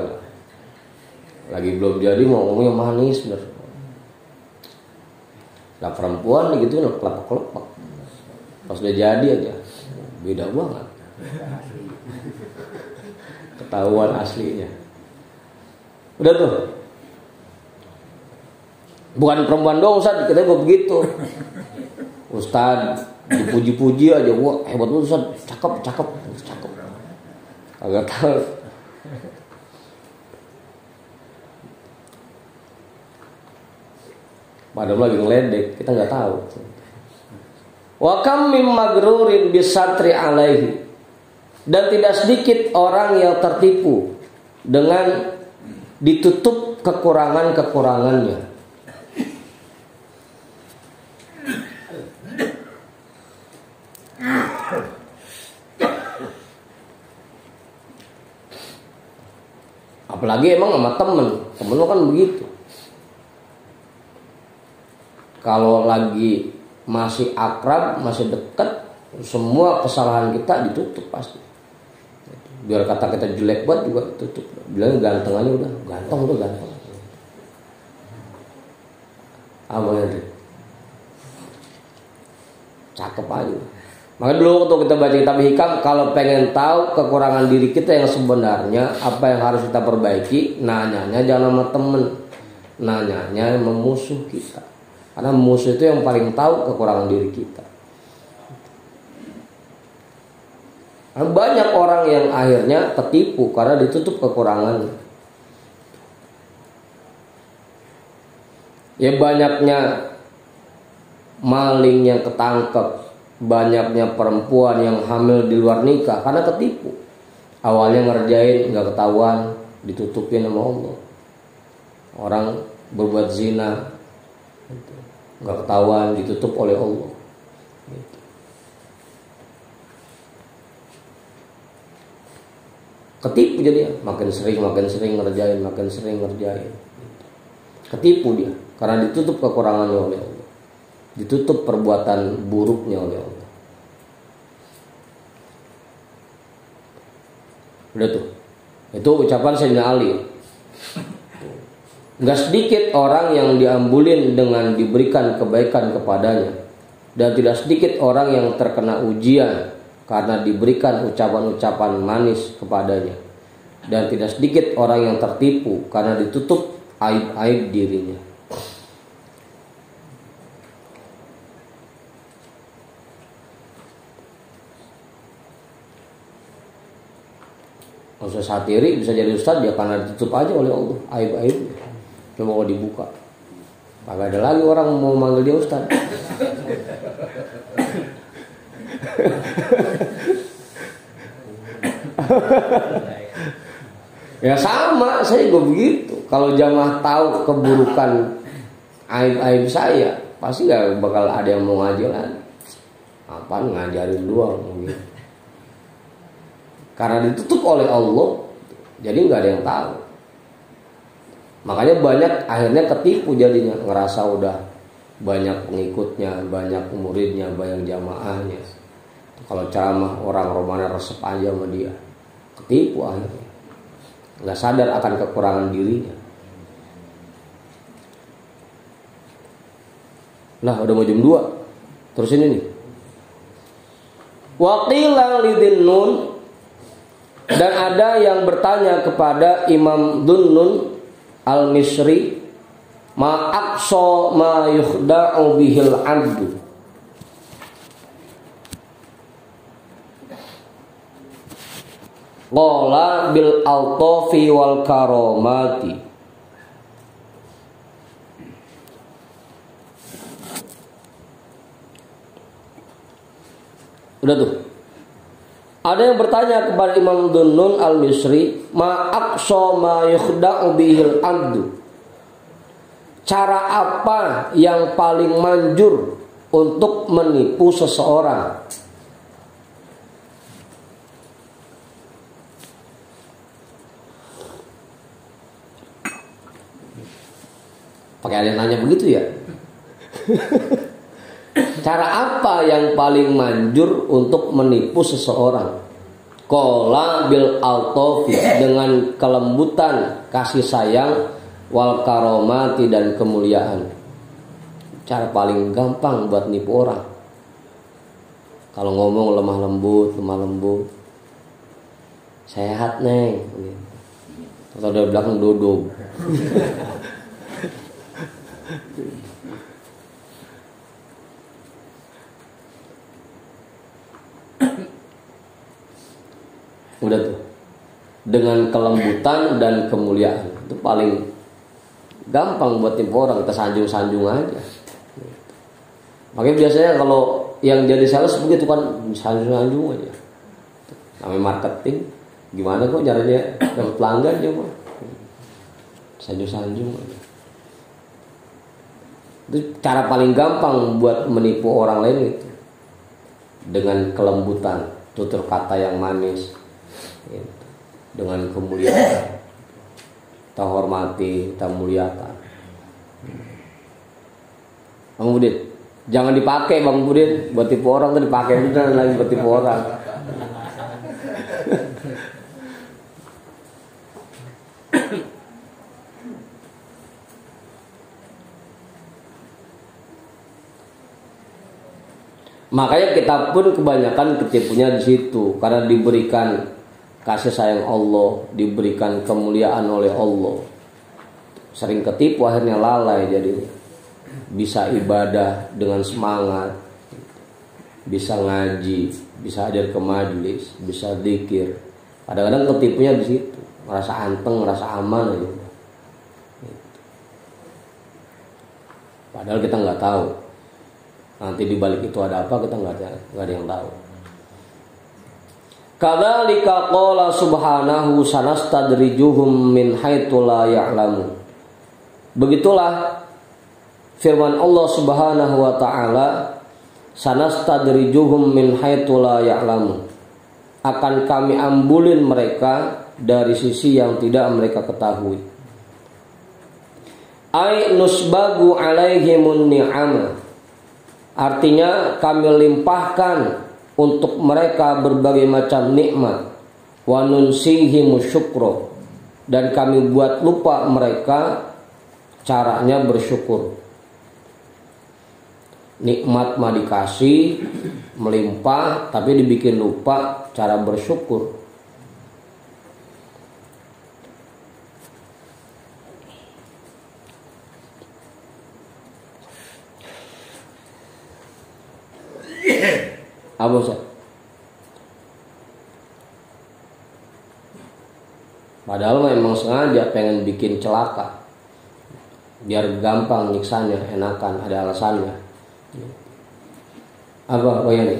lagi belum jadi mau ngomongnya manis bener. Nah perempuan gitu kan kelepak-kelepak. Pas udah jadi aja beda banget. Ketahuan aslinya. Udah tuh. Bukan perempuan doang Ustaz, kita gue begitu. Ustaz dipuji-puji aja, wah hebat banget Ustaz, cakep. Agak tahu. Padahal lagi ngeledek, kita nggak tahu. Wa kam mim magrurin bisatri alaihi. Dan tidak sedikit orang yang tertipu dengan ditutup kekurangan-kekurangannya. Apalagi emang sama temen lo kan begitu. Kalau lagi masih akrab, masih dekat, semua kesalahan kita ditutup pasti. Biar kata kita jelek banget juga tutup. Bilang ganteng aja udah ganteng. Apa ya? Cakep aja. Maka dulu waktu kita baca kitab hikam, kalau pengen tahu kekurangan diri kita yang sebenarnya, apa yang harus kita perbaiki, nanyanya jangan sama temen, nanyanya sama musuh kita. Karena musuh itu yang paling tahu kekurangan diri kita. Banyak orang yang akhirnya tertipu karena ditutup kekurangan. Ya banyaknya maling yang ketangkep, banyaknya perempuan yang hamil di luar nikah karena ketipu. Awalnya ngerjain nggak ketahuan, ditutupin sama Allah. Orang berbuat zina nggak ketahuan, ditutup oleh Allah. Ketipu jadi makin sering ngerjain. Ketipu dia karena ditutup kekurangannya oleh Allah. Ditutup perbuatan buruknya oleh Allah. Udah tuh. Itu ucapan Sayyidina Ali. Enggak sedikit orang yang diambulin dengan diberikan kebaikan kepadanya, dan tidak sedikit orang yang terkena ujian karena diberikan ucapan-ucapan manis kepadanya, dan tidak sedikit orang yang tertipu karena ditutup aib-aib dirinya. Kalau satiri bisa jadi ustaz ya karena ditutup aja oleh Allah aib-aib. Cuma mau dibuka. Kagak ada lagi orang mau manggil dia ustaz. Ya sama, saya juga begitu. Kalau jamaah tahu keburukan aib-aib saya, pasti gak bakal ada yang mau ngaji lagi. Apaan ngajarin doang gitu. Karena ditutup oleh Allah, jadi nggak ada yang tahu. Makanya banyak akhirnya ketipu jadinya, ngerasa udah banyak pengikutnya, banyak muridnya, banyak jamaahnya. Kalau ceramah orang Romana resep aja sama dia, ketipu akhirnya. Nggak sadar akan kekurangan dirinya. Lah udah mau jam 2, terus ini nih. Waqilan lidinnun. Dan ada yang bertanya kepada Imam Dhunnun al-Misri, ma aqsa ma yukhda'u bihil 'abdu. Qala bil altafi wal karamati. Udah tuh. Ada yang bertanya kepada Imam Dhunnun al-Misri, ma aqsa ma yukhda'u bihil 'abdu. Cara apa yang paling manjur untuk menipu seseorang? Pakai ada yang nanya begitu ya? Cara apa yang paling manjur untuk menipu seseorang? Qala bil altofi, dengan kelembutan, kasih sayang, wal karomati, dan kemuliaan. Cara paling gampang buat nipu orang. Kalau ngomong lemah lembut, sehat neng, atau dari belakang dodol. Udah tuh, dengan kelembutan dan kemuliaan, itu paling gampang buat tipu orang. Kita sanjung-sanjung aja. Makanya biasanya kalau yang jadi sales begitu kan, sanjung-sanjung aja. Namanya marketing, gimana kok caranya dapat pelanggan dia mah, sanjung-sanjung aja. Itu cara paling gampang buat menipu orang lain itu, dengan kelembutan, tutur kata yang manis, gitu. Dengan kemuliaan, kita hormati, kita muliakan. Bang Budin, jangan dipakai Bang Budin buat tipu orang, tuh dipakai beneran lagi buat tipu orang. Makanya kita pun kebanyakan ketipunya di situ, karena diberikan kasih sayang Allah, diberikan kemuliaan oleh Allah. Sering ketipu, akhirnya lalai jadinya. Bisa ibadah dengan semangat, bisa ngaji, bisa hadir ke majelis, bisa zikir. Kadang-kadang ketipunya di situ, merasa anteng, merasa aman aja. Padahal kita nggak tahu nanti di balik itu ada apa, kita nggak ada yang tahu. Kadzalika qala subhanahu sanastadrijuhum min haitsu la ya'lamun. Begitulah firman Allah Subhanahu wa taala, sanastadrijuhum min haitsu la ya'lamun. Akan kami ambulin mereka dari sisi yang tidak mereka ketahui. Ai nusbagu alaihimun ni'ama. Artinya kami limpahkan untuk mereka berbagai macam nikmat, wa nunsihimu syukra, dan kami buat lupa mereka caranya bersyukur. Nikmat mah dikasih melimpah, tapi dibikin lupa cara bersyukur. Apa Ustaz? Padahal memang sengaja pengen bikin celaka, biar gampang nyiksanya, enakan, ada alasannya. Apa ini?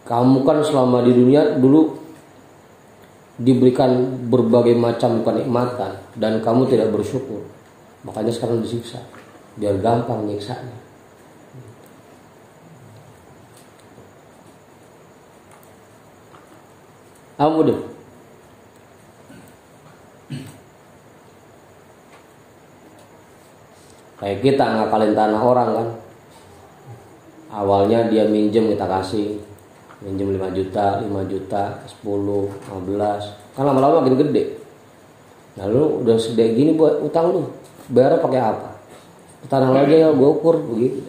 Kamu kan selama di dunia dulu diberikan berbagai macam kenikmatan dan kamu tidak bersyukur, makanya sekarang disiksa, biar gampang nyiksanya. Amu deh. Kayak kita ngakalin tanah orang kan. Awalnya dia minjem, kita kasih. Minjem 5 juta, 5 juta, 10, 15. Kan lama-lama makin gede. Nah lu udah segede gini buat utang lu, bayar pakai apa? Tanah aja ya gue ukur begitu.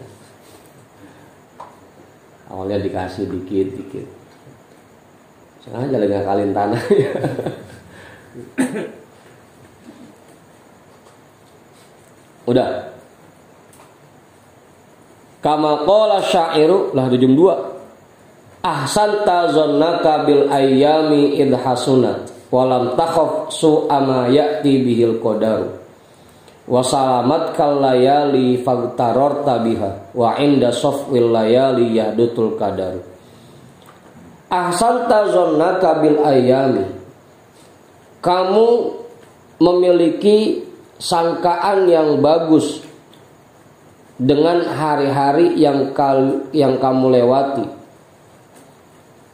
Awalnya dikasih dikit-dikit. Sengaja lagi ngakalin tanah. Udah. Kama qala syairu, lah di jam 2. Ahsanta zannaka bil ayyami idhasunat walam takhaf su'ama ya'ti bihil qadaru wa salamat kal layali fagtararta biha wa inda safwil layali yahdutul qadaru. Ahsanta zannaka bil ayyami, kamu memiliki sangkaan yang bagus dengan hari-hari yang kamu lewati.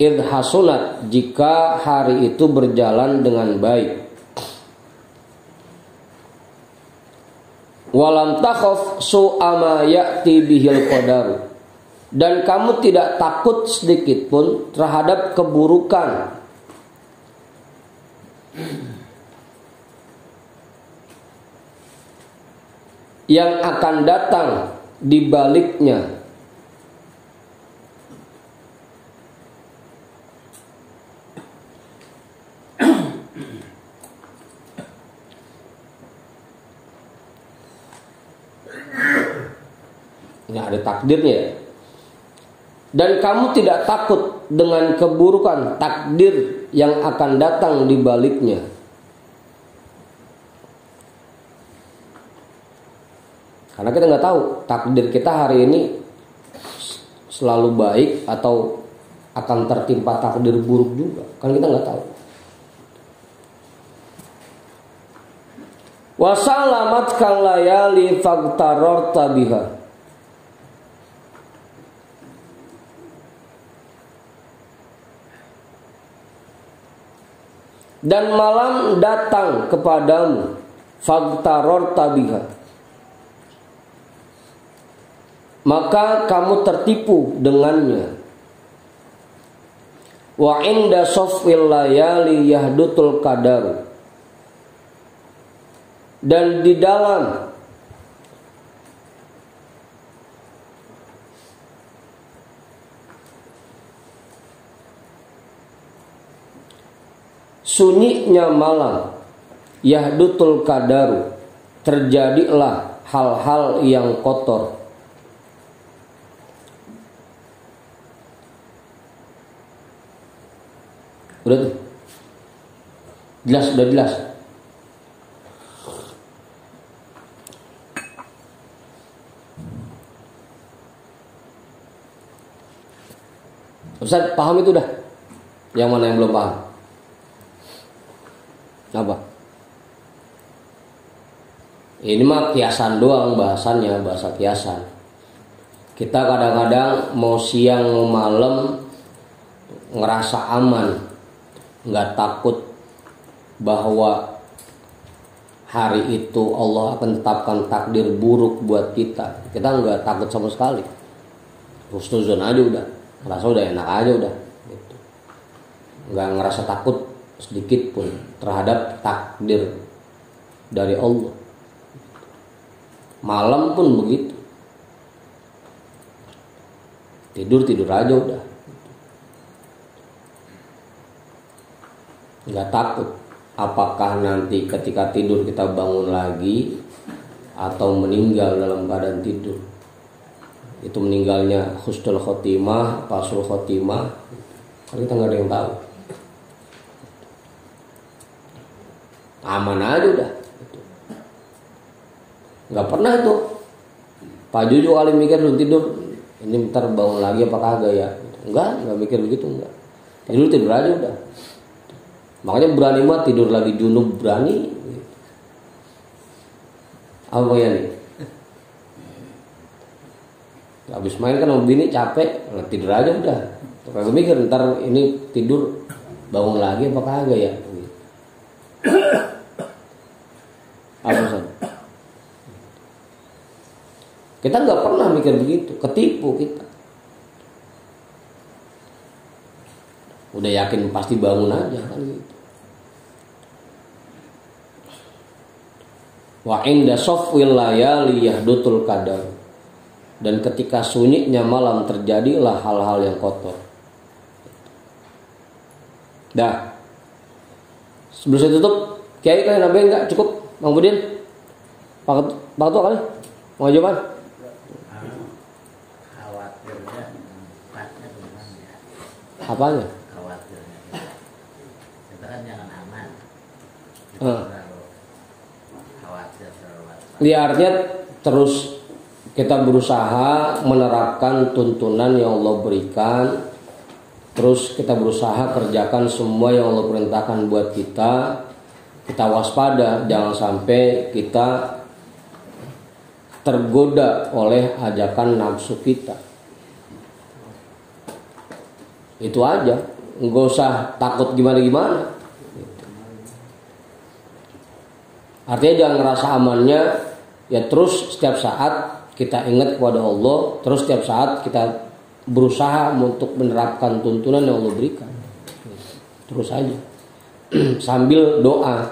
Idhasunat, jika hari itu berjalan dengan baik. Walam takhaf su'ama ya'ti bihil qadaru, Dan kamu tidak takut sedikit pun terhadap keburukan yang akan datang di baliknya. Ini ada takdirnya. Dan kamu tidak takut dengan keburukan takdir yang akan datang di baliknya. Karena kita nggak tahu takdir kita hari ini selalu baik atau akan tertimpa takdir buruk juga. Kan kita nggak tahu. Wasalamat kal layali fagtarorta biha. Dan malam datang kepadamu, fagtarorta biha, maka kamu tertipu dengannya. Wa inda sofwil layali yahdutul qadaru, dan di dalam sunyinya malam, yahdutul qadaru, terjadilah hal-hal yang kotor. Udah tuh, jelas, udah jelas. Ustaz paham itu dah? Yang mana yang belum paham? Apa? Ini mah kiasan doang bahasannya, bahasa kiasan. Kita kadang-kadang mau siang mau malam ngerasa aman, nggak takut bahwa hari itu Allah akan tetapkan takdir buruk buat kita. Kita nggak takut sama sekali. Husnuzon aja udah, ngerasa udah enak aja udah. Gitu. Nggak ngerasa takut sedikit pun terhadap takdir dari Allah. Malam pun begitu. Tidur aja udah. Nggak takut apakah nanti ketika tidur kita bangun lagi atau meninggal dalam keadaan tidur. Itu meninggalnya husnul khotimah, pasul khotimah, kan kita nggak ada yang tahu. Aman aja udah. Nggak pernah tuh Pak Juju kali mikir lu tidur ini ntar bangun lagi apa kagak ya. Nggak mikir begitu, enggak. Tidur aja udah. Makanya berani mah tidur lagi junub berani. Apa ya nih? Habis main kan sama bini capek, tidur aja udah. Kagak mikir ntar ini tidur bangun lagi apa kagak ya. Apa San? Kita nggak pernah mikir begitu, ketipu kita. Udah yakin pasti bangun aja kan gitu. Wa inda sofwil layali yahdutul qadar, dan ketika sunyinya malam terjadilah hal-hal yang kotor. Dah. Sebelum saya tutup, Kiai kalian nambahin nggak cukup? Bang Budin, Pak Ketua kali mau jawaban? Khawatirnya tempatnya gimana ya? Apanya? Khawatirnya kita kan jangan aman. Khawatir terlalu. Ya, artinya terus kita berusaha menerapkan tuntunan yang Allah berikan. Terus kita berusaha kerjakan semua yang Allah perintahkan buat kita. Kita waspada, jangan sampai kita tergoda oleh ajakan nafsu kita. Itu aja, nggak usah takut gimana-gimana. Artinya jangan ngerasa amannya, ya terus setiap saat kita ingat kepada Allah, terus setiap saat kita berusaha untuk menerapkan tuntunan yang Allah berikan. Terus aja sambil doa.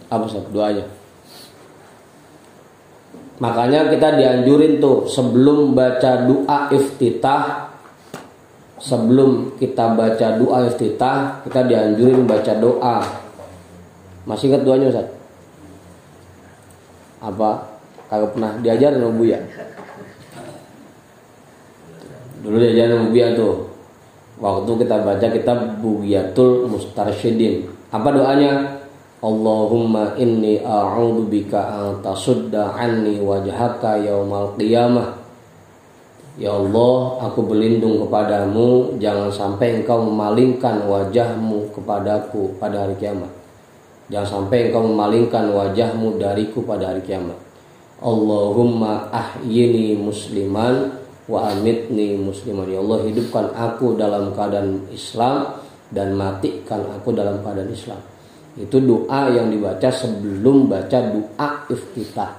Apa sih doanya? Makanya kita dianjurin tuh sebelum baca doa iftitah, sebelum kita baca doa iftitah, kita dianjurin baca doa. Masih ingat doanya Ustaz? Apa? Kagak pernah diajarin sama Buya? Dulu diajarin sama Buya tuh. Waktu kita baca kitab Bughyatul Mustarsyidin. Apa doanya? Allahumma inni a'udzubika an tasudda anni wajhaka yaumal qiyamah. Ya Allah, aku berlindung kepadamu, jangan sampai engkau memalingkan wajahmu kepadaku pada hari kiamat. Jangan sampai engkau memalingkan wajahmu dariku pada hari kiamat. Allahumma ahyini musliman wa amitni musliman. Ya Allah, hidupkan aku dalam keadaan Islam dan matikan aku dalam keadaan Islam. Itu doa yang dibaca sebelum baca doa iftitah.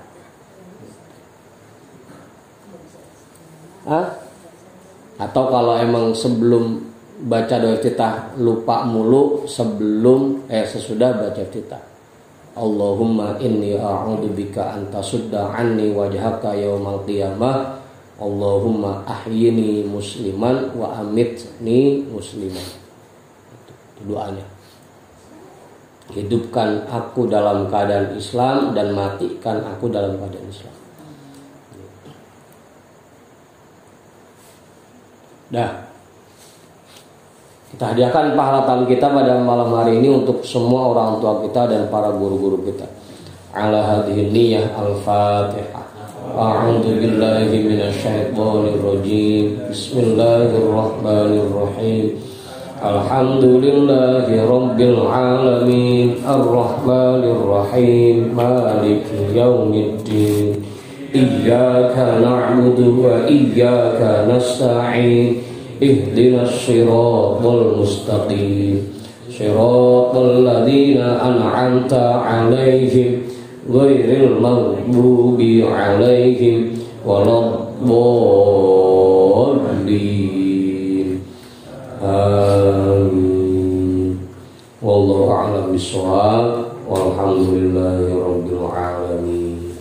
Atau kalau emang sebelum baca doa iftitah lupa mulu sesudah baca iftitah. Allahumma inni a'udzubika an tasudda anni wajhaka yaumal qiyamah. Allahumma ahyini musliman wa amitni musliman. Itu doanya. Hidupkan aku dalam keadaan Islam dan matikan aku dalam keadaan Islam. Dah. Kita hadiahkan pahala tahun kita pada malam hari ini untuk semua orang tua kita dan para guru-guru kita. Ala hadhihi niyyah al-Fatihah. A'udzu billahi minasyaitonir rajim. Bismillahirrahmanirrahim. Alhamdulillahi rabbil alamin. Ar-Rahmanir Rahim. Maliki yaumiddin. Iyyaka na'budu wa iyyaka nasta'in. Ihdinas siratal mustaqim. Siratal ladzina an'amta 'alaihim ghairil maghdubi 'alaihim waladdallin. Amin. Wallahu a'lam bishawab. Walhamdulillahi rabbil alamin.